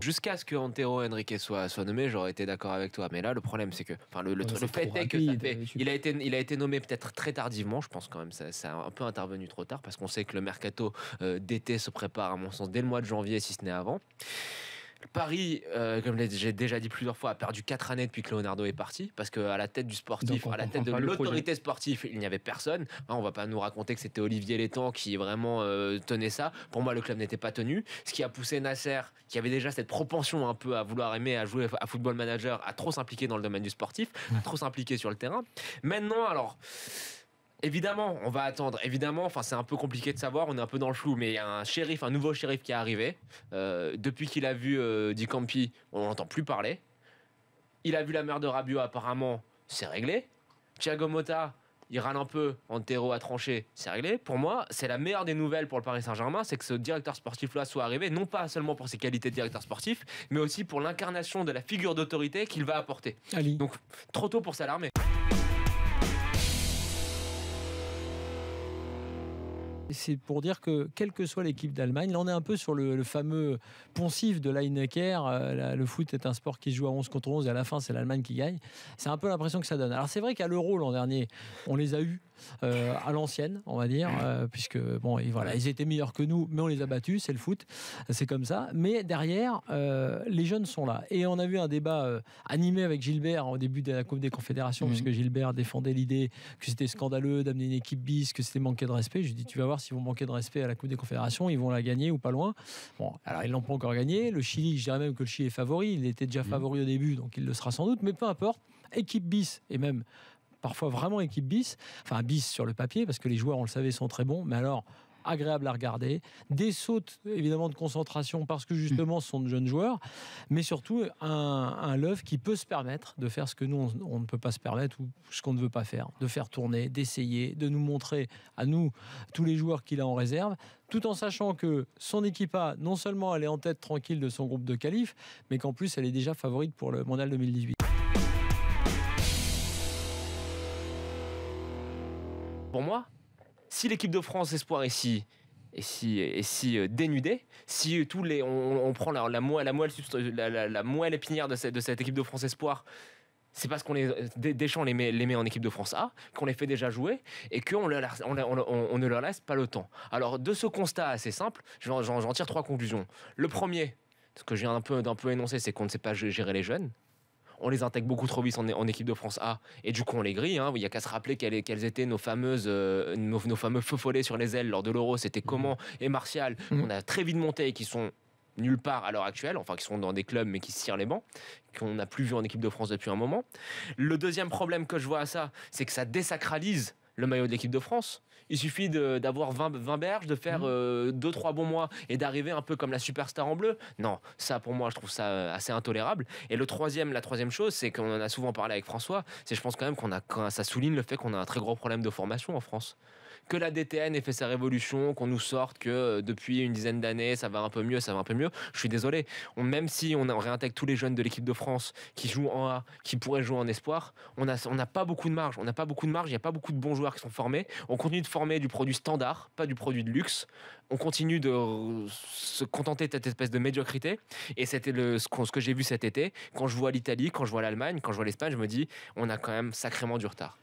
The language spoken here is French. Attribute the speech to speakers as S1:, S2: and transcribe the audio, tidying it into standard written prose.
S1: jusqu'à ce que Antero Henrique soit nommé, j'aurais été d'accord avec toi. Mais là, le problème, c'est que, enfin, le fait est que il a été nommé peut-être très tardivement. Je pense quand même ça a un peu intervenu trop tard parce qu'on sait que le mercato d'été se prépare, à mon sens, dès le mois de janvier, si ce n'est avant. Paris, comme j'ai déjà dit plusieurs fois, a perdu 4 années depuis que Leonardo est parti, parce qu'à la tête du sportif, à la tête de l'autorité sportive, il n'y avait personne. On va pas nous raconter que c'était Olivier Létang qui vraiment tenait ça. Pour moi, le club n'était pas tenu. Ce qui a poussé Nasser, qui avait déjà cette propension un peu à vouloir aimer à jouer à Football Manager, à trop s'impliquer dans le domaine du sportif, à trop s'impliquer sur le terrain. Maintenant, alors... Évidemment, on va attendre. Évidemment, enfin, c'est un peu compliqué de savoir. On est un peu dans le flou, mais il y a un nouveau shérif qui est arrivé. Depuis qu'il a vu Di Campi, on n'entend plus parler. Il a vu la mère de Rabiot, apparemment, c'est réglé. Thiago Motta, il râle un peu. Antero a tranché, c'est réglé. Pour moi, c'est la meilleure des nouvelles pour le Paris Saint-Germain, c'est que ce directeur sportif-là soit arrivé, non pas seulement pour ses qualités de directeur sportif, mais aussi pour l'incarnation de la figure d'autorité qu'il va apporter.
S2: Ali.
S1: Donc, trop tôt pour s'alarmer.
S2: C'est pour dire que, quelle que soit l'équipe d'Allemagne, là on est un peu sur le fameux poncif de Lineker, le foot est un sport qui se joue à 11 contre 11 et à la fin c'est l'Allemagne qui gagne. C'est un peu l'impression que ça donne. Alors c'est vrai qu'à l'Euro l'an dernier, on les a eus à l'ancienne, on va dire, puisque bon, et voilà, ils étaient meilleurs que nous, mais on les a battus, c'est le foot, c'est comme ça. Mais derrière, les jeunes sont là. Et on a vu un débat animé avec Gilbert au début de la Coupe des Confédérations, puisque Gilbert défendait l'idée que c'était scandaleux d'amener une équipe bis, que c'était manquer de respect. Je lui dis, tu vas voir s'ils vont manquer de respect à la Coupe des Confédérations, ils vont la gagner ou pas loin. Bon, alors ils l'ont pas encore gagné. Le Chili, je dirais même que le Chili est favori. Il était déjà favori au début, donc il le sera sans doute. Mais peu importe, équipe bis et même parfois vraiment équipe bis, enfin bis sur le papier, parce que les joueurs, on le savait, sont très bons, mais alors agréable à regarder, des sautes évidemment de concentration parce que justement ce sont de jeunes joueurs, mais surtout un Löw qui peut se permettre de faire ce que nous on ne peut pas se permettre ou ce qu'on ne veut pas faire, de faire tourner, d'essayer, de nous montrer à nous tous les joueurs qu'il a en réserve, tout en sachant que son équipe A, non seulement elle est en tête tranquille de son groupe de qualif, mais qu'en plus elle est déjà favorite pour le Mondial 2018.
S1: Pour moi, si l'équipe de France Espoir est si dénudée, si tous les on prend la moelle épinière de cette équipe de France Espoir, c'est parce qu'on Deschamps les met en équipe de France A, qu'on les fait déjà jouer et qu'on ne leur laisse pas le temps. Alors de ce constat assez simple, j'en tire 3 conclusions. Le premier, ce que j'ai un peu énoncé, c'est qu'on ne sait pas gérer les jeunes. On les intègre beaucoup trop vite en équipe de France A et du coup on les grille. Il n'y a qu'à se rappeler quelles étaient nos fameux feux follets sur les ailes lors de l'Euro. C'était Coman et Martial. On a très vite monté et qui sont nulle part à l'heure actuelle, enfin qui sont dans des clubs mais qui se tirent les bancs, qu'on n'a plus vu en équipe de France depuis un moment. Le deuxième problème que je vois à ça, c'est que ça désacralise le maillot de l'équipe de France. Il suffit d'avoir 20 berges, de faire 2-3 bons mois et d'arriver un peu comme la superstar en bleu. Non, ça pour moi je trouve ça assez intolérable. Et la troisième chose, c'est qu'on en a souvent parlé avec François, c'est je pense quand même ça souligne le fait qu'on a un très gros problème de formation en France. Que la DTN ait fait sa révolution, qu'on nous sorte que depuis une dizaine d'années ça va un peu mieux, je suis désolé. Même si on réintègre tous les jeunes de l'équipe de France qui jouent en A, qui pourraient jouer en espoir, on n'a pas beaucoup de marge. Il n'y a pas beaucoup de bons joueurs qui sont formés. On continue de former du produit standard, pas du produit de luxe. On continue de se contenter de cette espèce de médiocrité. Et c'était ce que j'ai vu cet été. Quand je vois l'Italie, quand je vois l'Allemagne, quand je vois l'Espagne, je me dis on a quand même sacrément du retard.